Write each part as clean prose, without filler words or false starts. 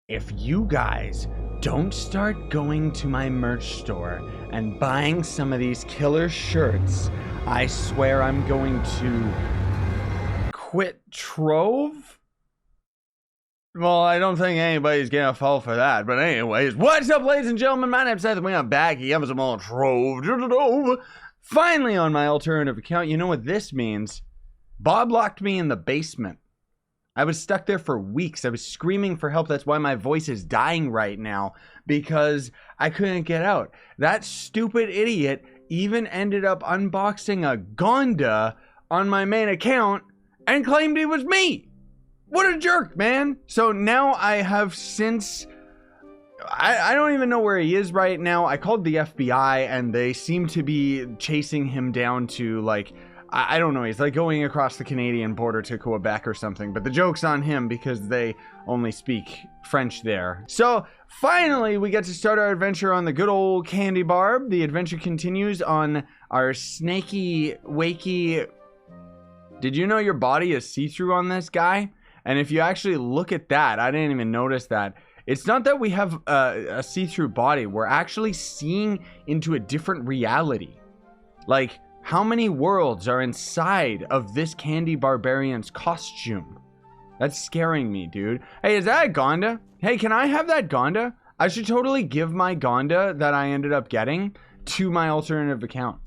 If you guys don't start going to my merch store and buying some of these killer shirts, I swear I'm going to quit Trove. Well, I don't think anybody's gonna fall for that. But anyways, what's up, ladies and gentlemen? My name's Scythe. We are back. You have some more Trove Tro-tro-trove. Finally on my alternative account. You know what this means? Bob locked me in the basement. I was stuck there for weeks. I was screaming for help. That's why my voice is dying right now, because I couldn't get out. That stupid idiot even ended up unboxing a Gonda on my main account and claimed he was me. What a jerk, man. So now I have since... I don't even know where he is right now. I called the FBI and they seem to be chasing him down to, like... I don't know, he's like going across the Canadian border to Quebec or something, but the joke's on him because they only speak French there. So finally we get to start our adventure on the good old candy barb. The adventure continues on our snaky wakey... Did you know your body is see-through on this guy? And if you actually look at that, I didn't even notice that. It's not that we have a see-through body, we're actually seeing into a different reality. Like, how many worlds are inside of this candy barbarian's costume? That's scaring me, dude. Hey, is that a Gonda? Hey, can I have that Gonda? I should totally give my Gonda that I ended up getting to my alternative account.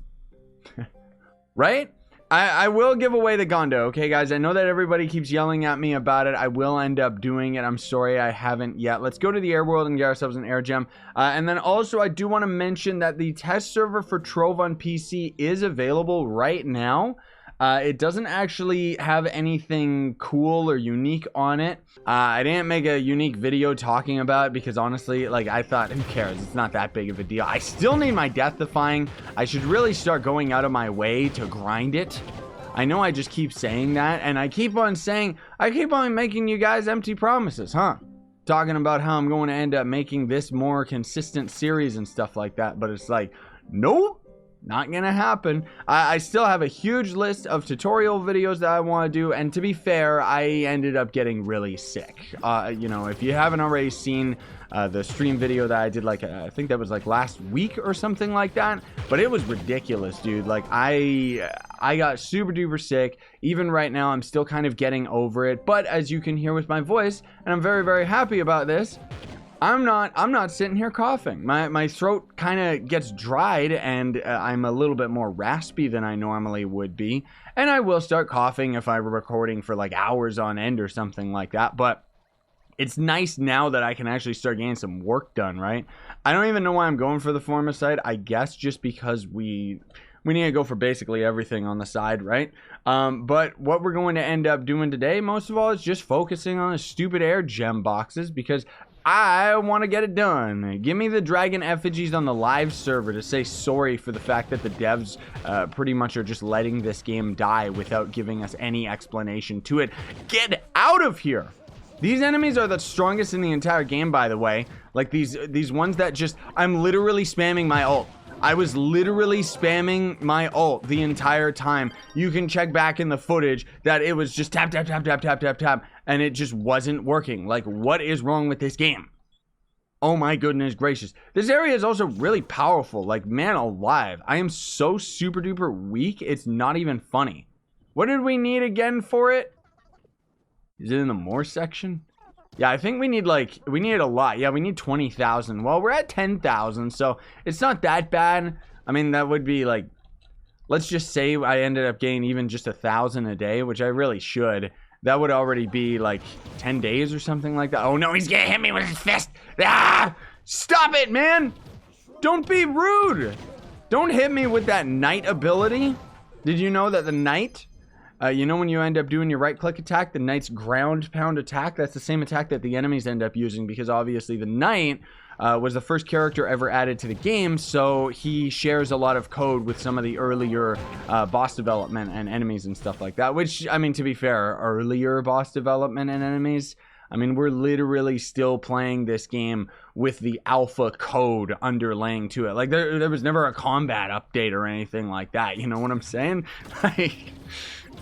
Right? I will give away the Gonda, okay, guys? I know that everybody keeps yelling at me about it. I will end up doing it. I'm sorry I haven't yet. Let's go to the air world and get ourselves an air gem. And then also, I do want to mention that the test server for Trove on PC is available right now. It doesn't actually have anything cool or unique on it. I didn't make a unique video talking about it because honestly, like, I thought, who cares? It's not that big of a deal. I still need my death defying. I should really start going out of my way to grind it. I know I just keep saying that, and I keep on making you guys empty promises, huh? Talking about how I'm going to end up making this more consistent series and stuff like that, but it's like, nope. Not gonna happen. I still have a huge list of tutorial videos that I want to do, and to be fair, I ended up getting really sick. You know, if you haven't already seen the stream video that I did, like I think that was like last week or something like that, but it was ridiculous, dude. Like I got super duper sick. Even right now, I'm still kind of getting over it, but as you can hear with my voice, and I'm very, very happy about this, I'm not sitting here coughing. My throat kind of gets dried, and I'm a little bit more raspy than I normally would be. And I will start coughing if I'm recording for like hours on end or something like that. But it's nice now that I can actually start getting some work done, right? I don't even know why I'm going for the Formicide. I guess just because we need to go for basically everything on the side, right? But what we're going to end up doing today, most of all, is just focusing on the stupid air gem boxes because I want to get it done. Give me the dragon effigies on the live server to say sorry for the fact that the devs pretty much are just letting this game die without giving us any explanation to it. Get out of here! These enemies are the strongest in the entire game, by the way. Like these ones that just... I'm literally spamming my ult. I was literally spamming my ult the entire time. You can check back in the footage that it was just tap, tap, tap, tap, tap, tap, tap, and it just wasn't working. Like, what is wrong with this game? Oh my goodness gracious. This area is also really powerful. Like, man alive. I am so super duper weak, it's not even funny. What did we need again for it? Is it in the more section? Yeah, I think we need a lot. Yeah, we need 20,000. Well, we're at 10,000, so it's not that bad. I mean, that would be like, let's just say I ended up getting even just 1,000 a day, which I really should. That would already be like 10 days or something like that. Oh no, he's gonna hit me with his fist. Ah! Stop it, man! Don't be rude! Don't hit me with that knight ability. Did you know that the knight... you know when you end up doing your right-click attack, the knight's ground pound attack, that's the same attack that the enemies end up using because obviously the knight was the first character ever added to the game, so he shares a lot of code with some of the earlier boss development and enemies and stuff like that, which, I mean, to be fair, earlier boss development and enemies, I mean, we're literally still playing this game with the alpha code underlaying to it. Like, there was never a combat update or anything like that, you know what I'm saying? Like...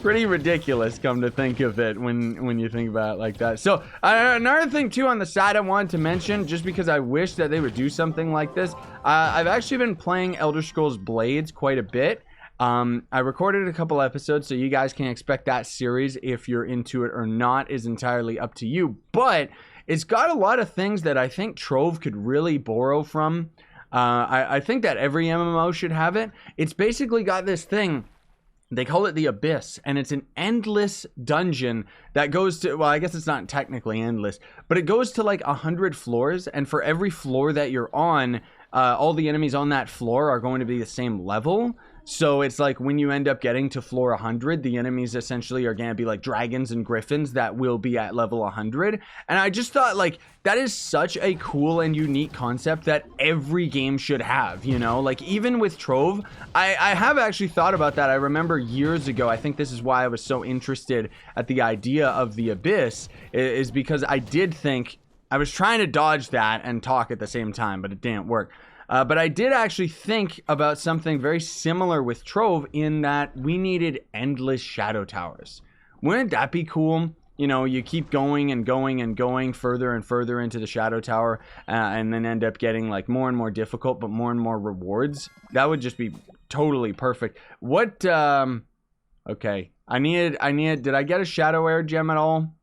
Pretty ridiculous, come to think of it, when you think about it like that. So another thing too on the side I wanted to mention, just because I wish that they would do something like this, I've actually been playing Elder Scrolls Blades quite a bit. I recorded a couple episodes, so you guys can expect that series. If you're into it or not is entirely up to you, but it's got a lot of things that I think Trove could really borrow from. I think that every MMO should have it. It's basically got this thing. They call it the Abyss, and it's an endless dungeon that goes to, well, I guess it's not technically endless, but it goes to like 100 floors, and for every floor that you're on, all the enemies on that floor are going to be the same level. So it's like when you end up getting to floor 100, the enemies essentially are going to be like dragons and griffins that will be at level 100. And I just thought, like, that is such a cool and unique concept that every game should have, you know? Like, even with Trove, I have actually thought about that. I remember years ago, I think this is why I was so interested at the idea of the Abyss, is because I did think, I was trying to dodge that and talk at the same time, but it didn't work. But I did actually think about something very similar with Trove, in that we needed endless shadow towers. Wouldn't that be cool? You know, you keep going and going and going further and further into the shadow tower, and then end up getting like more and more difficult, but more and more rewards. That would just be totally perfect. What, okay. Did I get a shadow air gem at all?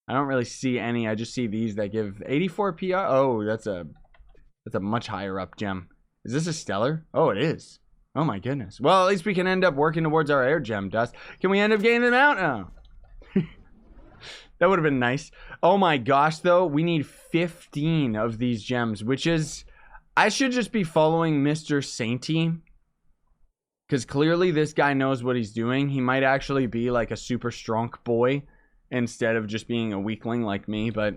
I don't really see any. I just see these that give 84 PR. Oh, that's a much higher up gem. Is this a stellar? Oh, it is. Oh my goodness. Well, at least we can end up working towards our air gem dust. Can we end up getting them out? Oh. That would have been nice. Oh my gosh, though. We need 15 of these gems, which is... I should just be following Mr. Sainty, because clearly this guy knows what he's doing. He might actually be like a super strong boy, instead of just being a weakling like me, but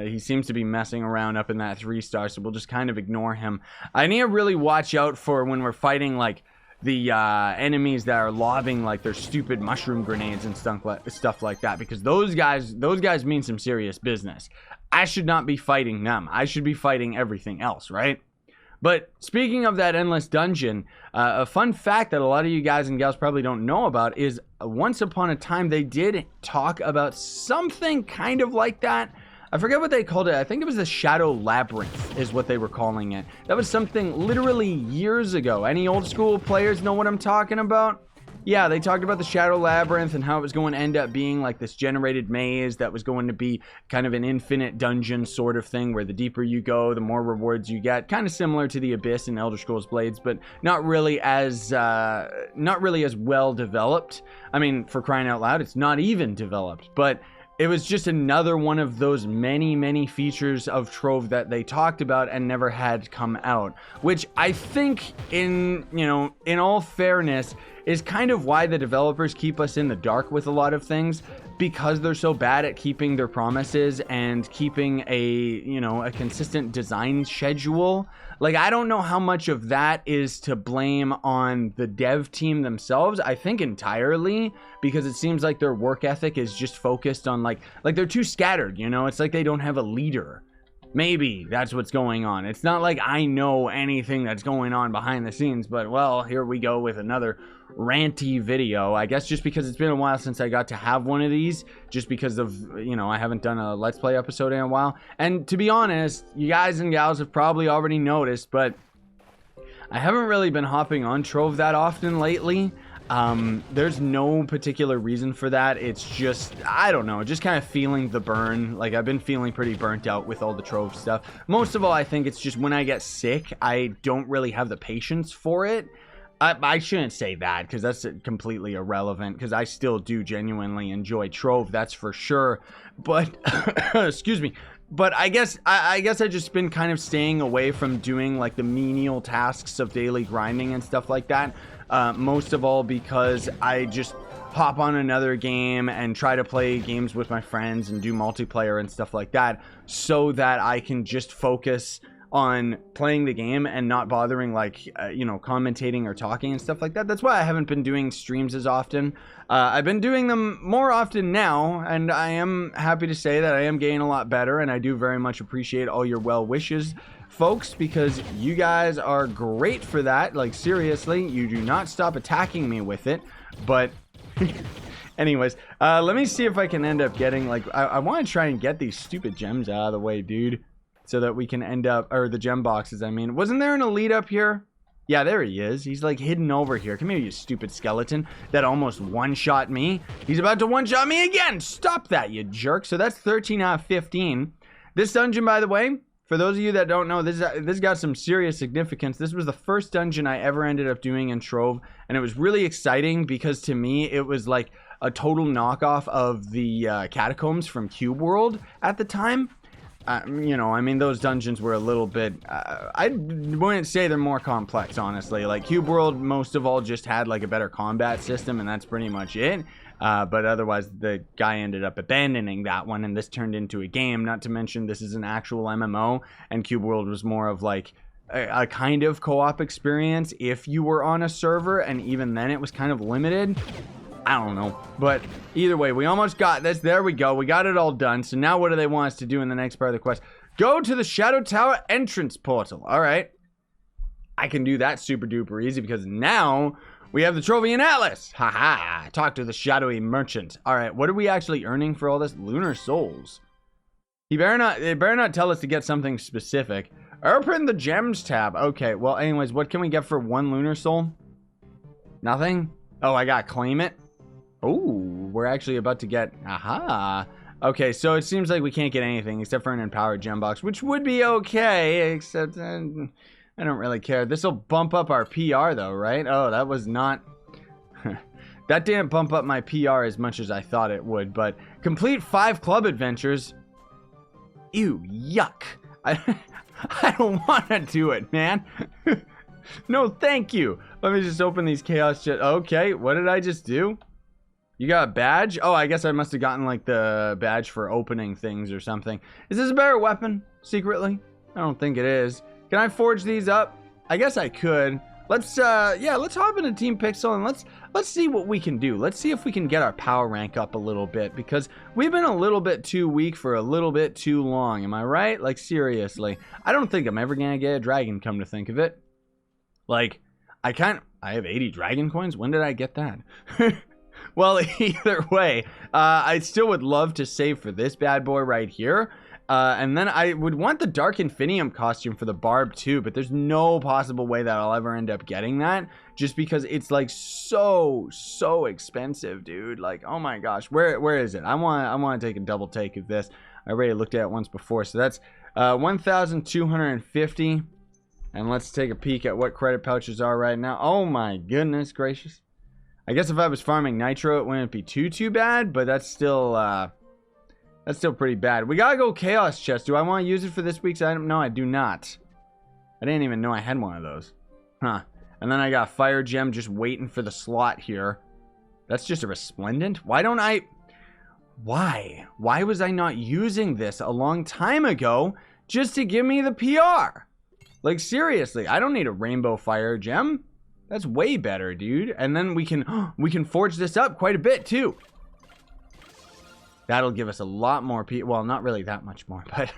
he seems to be messing around up in that 3-star, so we'll just kind of ignore him. I need to really watch out for when we're fighting like the enemies that are lobbing like their stupid mushroom grenades and stuff like that, because those guys mean some serious business. I should not be fighting them. I should be fighting everything else, right? But speaking of that endless dungeon, a fun fact that a lot of you guys and gals probably don't know about is once upon a time they did talk about something kind of like that. I forget what they called it. I think it was the Shadow Labyrinth is what they were calling it. That was something literally years ago. Any old school players know what I'm talking about? Yeah, they talked about the Shadow Labyrinth and how it was going to end up being like this generated maze that was going to be kind of an infinite dungeon sort of thing, where the deeper you go, the more rewards you get. Kind of similar to the Abyss in Elder Scrolls Blades, but not really as well developed. I mean, for crying out loud, it's not even developed, but it was just another one of those many features of Trove that they talked about and never had come out, which I think, in all fairness, is kind of why the developers keep us in the dark with a lot of things, because they're so bad at keeping their promises and keeping a consistent design schedule. Like, I don't know how much of that is to blame on the dev team themselves. I think entirely, because it seems like their work ethic is just focused on like they're too scattered, it's like they don't have a leader. Maybe that's what's going on. It's not like I know anything that's going on behind the scenes, but well, here we go with another ranty video. I guess just because it's been a while since I got to have one of these, just because of, I haven't done a Let's Play episode in a while. And to be honest, you guys and gals have probably already noticed, but I haven't really been hopping on Trove that often lately. There's no particular reason for that. It's just, I don't know, just kind of feeling the burn. Like, I've been feeling pretty burnt out with all the Trove stuff. Most of all, I think it's just when I get sick, I don't really have the patience for it. I shouldn't say that, because that's completely irrelevant, because I still do genuinely enjoy Trove, that's for sure. But, excuse me. But I guess I just been kind of staying away from doing like the menial tasks of daily grinding and stuff like that. Most of all because I just hop on another game and try to play games with my friends and do multiplayer and stuff like that, so that I can just focus on playing the game and not bothering commentating or talking and stuff like that. That's why I haven't been doing streams as often. I've been doing them more often now, and I am happy to say that I am getting a lot better, and I do very much appreciate all your well wishes, folks, because you guys are great for that. Like, seriously, you do not stop attacking me with it. But Anyways, let me see if I can end up getting, like, I want to try and get these stupid gems out of the way, dude. So that we can end up, or the gem boxes, I mean. Wasn't there an elite up here? Yeah, there he is. He's, like, hidden over here. Come here, you stupid skeleton. That almost one-shot me. He's about to one-shot me again. Stop that, you jerk. So that's 13 out of 15. This dungeon, by the way, for those of you that don't know, this got some serious significance. This was the first dungeon I ever ended up doing in Trove, and it was really exciting because to me, it was like a total knockoff of the catacombs from Cube World at the time. You know, I mean, those dungeons were a little bit, I wouldn't say they're more complex, honestly. Like, Cube World, most of all, just had, like, a better combat system, and that's pretty much it. But otherwise, the guy ended up abandoning that one, and this turned into a game. Not to mention, this is an actual MMO, and Cube World was more of, like, a kind of co-op experience if you were on a server, and even then, it was kind of limited. I don't know, but either way, we almost got this. There we go. We got it all done. So now what do they want us to do in the next part of the quest? Go to the Shadow Tower entrance portal. All right. I can do that super duper easy because now we have the Trovian Atlas. Haha. Talk to the shadowy merchant. All right. What are we actually earning for all this? Lunar souls. They better not tell us to get something specific. Open the gems tab. Okay. Well, anyways, what can we get for one lunar soul? Nothing. Oh, I got claim it. Oh, we're actually about to get, aha. Okay, so it seems like we can't get anything except for an empowered gem box, which would be okay, except I don't really care. This will bump up our PR though, right? Oh, that was not, that didn't bump up my PR as much as I thought it would, but complete 5 club adventures. Ew, yuck. I don't want to do it, man. No, thank you. Let me just open these chaos jet. Okay, what did I just do? You got a badge? Oh, I guess I must have gotten like the badge for opening things or something. Is this a better weapon? Secretly? I don't think it is. Can I forge these up? I guess I could. Let's let's hop into Team Pixel and let's see what we can do. Let's see if we can get our power rank up a little bit because we've been a little bit too weak for a little bit too long. Am I right? Like seriously. I don't think I'm ever gonna get a dragon, come to think of it. Like, I have 80 dragon coins? When did I get that? Well, either way, I still would love to save for this bad boy right here. And then I would want the Dark Infinium costume for the barb too, but there's no possible way that I'll ever end up getting that. Just because it's like so expensive, dude. Like, oh my gosh, where is it? I want to take a double take of this. I already looked at it once before, so that's 1,250. And let's take a peek at what credit pouches are right now. Oh my goodness gracious. I guess if I was farming nitro, it wouldn't be too bad, but that's still pretty bad. We gotta go chaos chest. Do I want to use it for this week's item? No, I do not. I didn't even know I had one of those. Huh. And then I got fire gem just waiting for the slot here. That's just a resplendent. Why don't I... Why was I not using this a long time ago just to give me the PR? Like, seriously, I don't need a rainbow fire gem. That's way better, dude. And then we can forge this up quite a bit, too. That'll give us a lot more well, not really that much more, but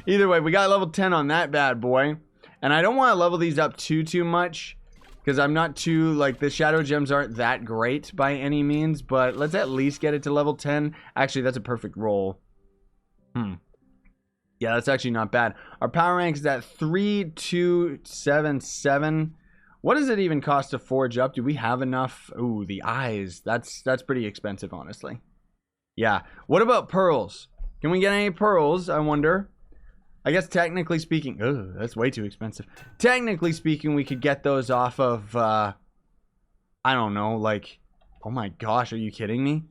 either way, we got level 10 on that bad boy. And I don't want to level these up too much because I'm not too, like, the shadow gems aren't that great by any means, but let's at least get it to level 10. Actually, that's a perfect roll. Yeah, that's actually not bad. Our power rank is at 3277. What does it even cost to forge up? Do we have enough? Ooh, the eyes. That's pretty expensive, honestly. Yeah. What about pearls? Can we get any pearls, I wonder? I guess technically speaking... Oh, that's way too expensive. Technically speaking, we could get those off of... I don't know, like... Oh my gosh, are you kidding me?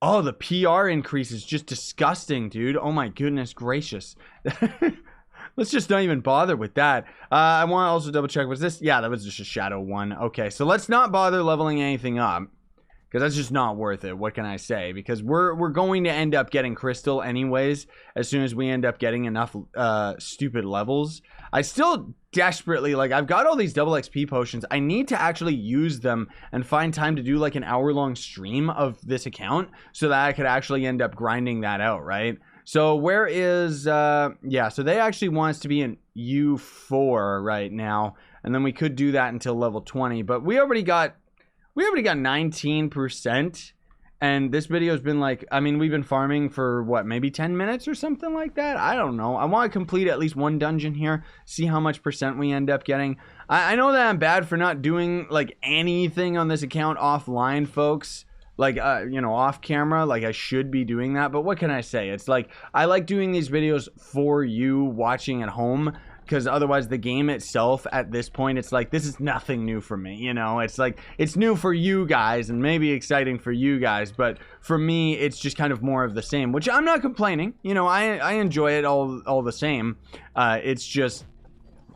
Oh, the PR increase is just disgusting, dude. Oh my goodness gracious. Let's just not even bother with that. I want to also double check. Was this? Yeah, that was just a shadow one. Okay, so let's not bother leveling anything up. Because that's just not worth it. What can I say? Because we're going to end up getting crystal anyways. As soon as we end up getting enough stupid levels. I still desperately, like, I've got all these double XP potions. I need to actually use them and find time to do like an hour-long stream of this account. So that I could actually end up grinding that out, right? So where is, yeah, so they actually want us to be in U4 right now. And then we could do that until level 20. But we already got We already got 19%. And this video has been like, I mean, we've been farming for what, maybe 10 minutes or something like that? I don't know. I want to complete at least one dungeon here, see how much percent we end up getting. I know that I'm bad for not doing like anything on this account offline, folks. Like, you know, off camera, like I should be doing that. But what can I say? It's like, I like doing these videos for you watching at home. Because otherwise the game itself at this point, it's like, this is nothing new for me, you know? It's like, it's new for you guys and maybe exciting for you guys, but for me, it's just kind of more of the same, which I'm not complaining. You know, I enjoy it all the same. It's just,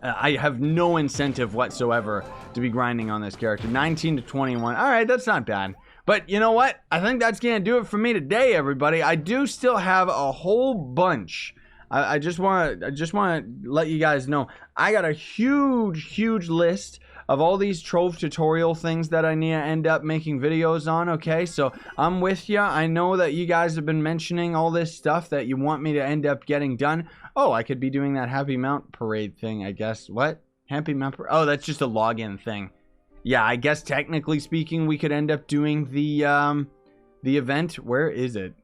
I have no incentive whatsoever to be grinding on this character. 19 to 21, all right, that's not bad. But you know what? I think that's gonna do it for me today, everybody. I do still have a whole bunch. I just want to let you guys know I got a huge list of all these Trove tutorial things that I need to end up making videos on. Okay, so I'm with you. I know that you guys have been mentioning all this stuff that you want me to end up getting done. Oh, I could be doing that Happy Mount Parade thing, I guess. What? Happy Mount Parade? Oh, that's just a login thing. Yeah, I guess technically speaking, we could end up doing the event. Where is it?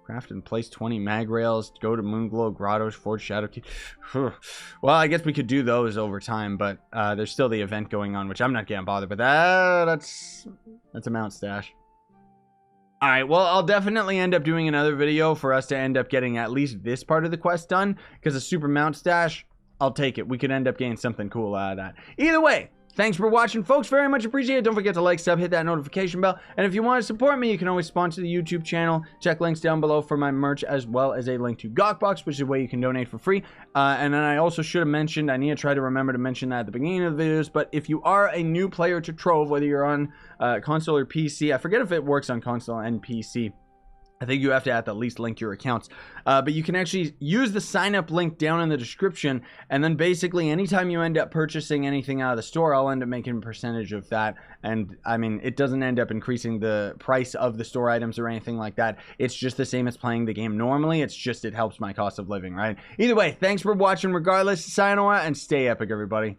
Craft and place 20 mag rails, go to Moonglow, Grottos, Forge Shadow Key. Well, I guess we could do those over time, but there's still the event going on, which I'm not getting bothered with. That's a mount stash. All right, well, I'll definitely end up doing another video for us to end up getting at least this part of the quest done, because a super mount stash, I'll take it. We could end up getting something cool out of that. Either way, thanks for watching, folks. Very much appreciated. Don't forget to like, sub, hit that notification bell. And if you want to support me, you can always sponsor the YouTube channel. Check links down below for my merch, as well as a link to Gawkbox, which is a way you can donate for free. And then I also should have mentioned, I need to try to remember to mention that at the beginning of the videos, but if you are a new player to Trove, whether you're on console or PC, I forget if it works on console and PC. I think you have to at the least link your accounts. But you can actually use the sign up link down in the description. And then basically anytime you end up purchasing anything out of the store, I'll end up making a percentage of that. And I mean, it doesn't end up increasing the price of the store items or anything like that. It's just the same as playing the game normally. It's just it helps my cost of living, right? Either way, thanks for watching regardless. Sayonara and stay epic, everybody.